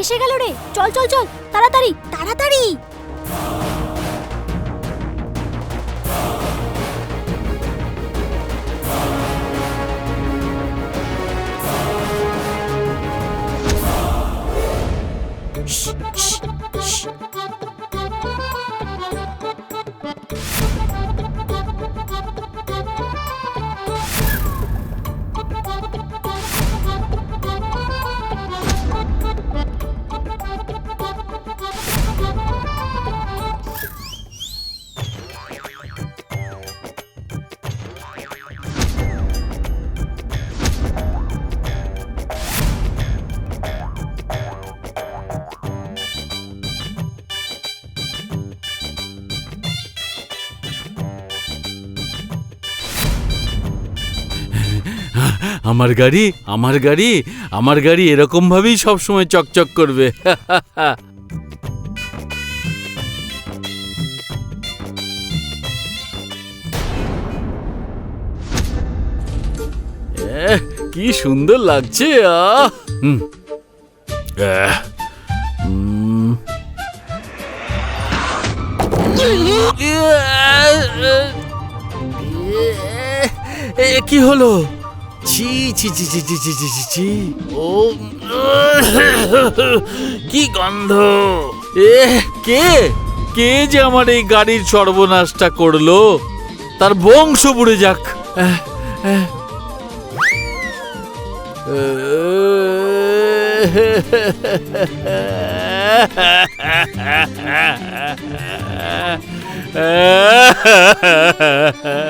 এসে গেল রে, চল চল চল, তাড়াতাড়ি তাড়াতাড়ি। আমার গাড়ি আমার গাড়ি আমার গাড়ি এরকম ভাবেই সবসময় চকচক করবে। কি সুন্দর লাগছে। কি হলো? ছি ছি ছি ছি ছি ছি ছি ছি ছি, ও কি গন্ধ! কে কে যে আমার এই গাড়ির সর্বনাশটা করলো, তার বংশ বুড়ে যাক।